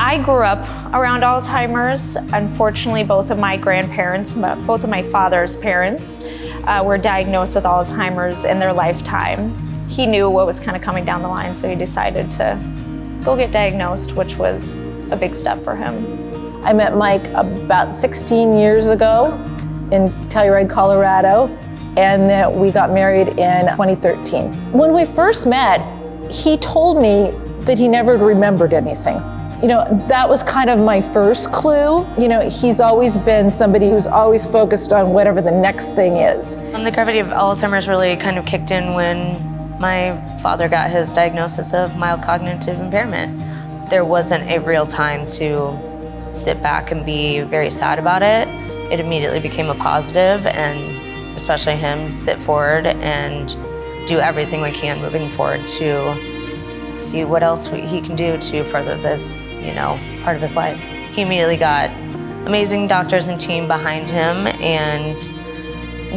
I grew up around Alzheimer's. Unfortunately, both of my grandparents, both of my father's parents, were diagnosed with Alzheimer's in their lifetime. He knew what was kind of coming down the line, so he decided to go get diagnosed, which was a big step for him. I met Mike about 16 years ago in Telluride, Colorado, and then we got married in 2013. When we first met, he told me that he never remembered anything. You know, that was kind of my first clue. You know, he's always been somebody who's always focused on whatever the next thing is. The gravity of Alzheimer's really kind of kicked in when my father got his diagnosis of mild cognitive impairment. There wasn't a real time to sit back and be very sad about it. It immediately became a positive, and especially him sit forward and do everything we can moving forward to see what else he can do to further this, part of his life. He immediately got amazing doctors and team behind him and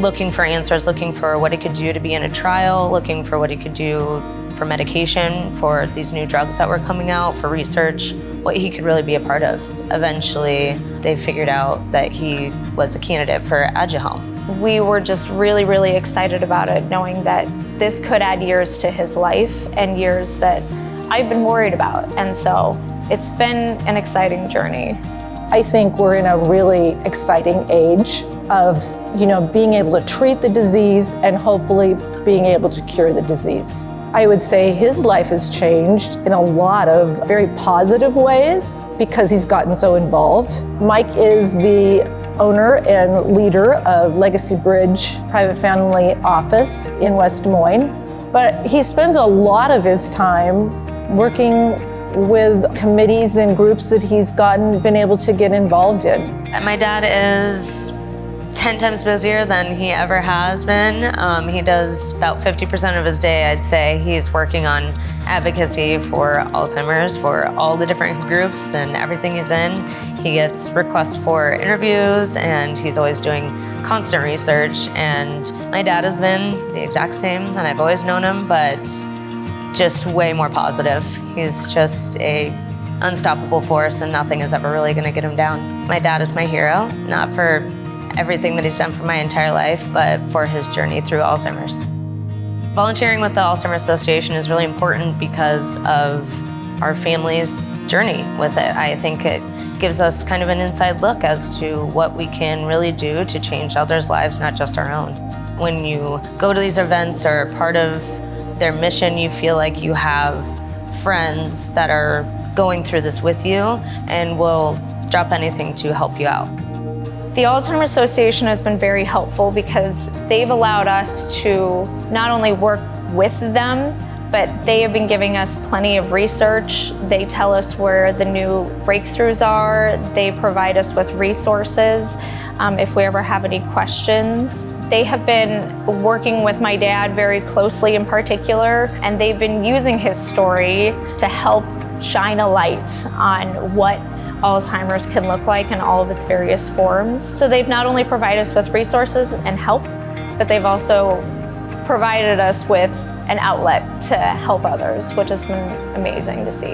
looking for answers, looking for what he could do to be in a trial, looking for what he could do for medication, for these new drugs that were coming out, for research, what he could really be a part of. Eventually, they figured out that he was a candidate for Aduhelm. We were just really, really excited about it, knowing that this could add years to his life and years that I've been worried about. And so it's been an exciting journey. I think we're in a really exciting age of, being able to treat the disease and hopefully being able to cure the disease. I would say his life has changed in a lot of very positive ways because he's gotten so involved. Mike is the owner and leader of Legacy Bridge Private Family Office in West Des Moines, but he spends a lot of his time working with committees and groups that he's been able to get involved in. My dad is 10 times busier than he ever has been. He does about 50% of his day, I'd say. He's working on advocacy for Alzheimer's, for all the different groups and everything he's in. He gets requests for interviews, and he's always doing constant research. And my dad has been the exact same, and I've always known him, but just way more positive. He's just a unstoppable force, and nothing is ever really gonna get him down. My dad is my hero, not for everything that he's done for my entire life, but for his journey through Alzheimer's. Volunteering with the Alzheimer's Association is really important because of our family's journey with it. I think it gives us kind of an inside look as to what we can really do to change others' lives, not just our own. When you go to these events or are part of their mission, you feel like you have friends that are going through this with you and will drop anything to help you out. The Alzheimer's Association has been very helpful because they've allowed us to not only work with them, but they have been giving us plenty of research. They tell us where the new breakthroughs are. They provide us with resources if we ever have any questions. They have been working with my dad very closely in particular, and they've been using his story to help shine a light on what Alzheimer's can look like in all of its various forms. So they've not only provided us with resources and help, but they've also provided us with an outlet to help others, which has been amazing to see.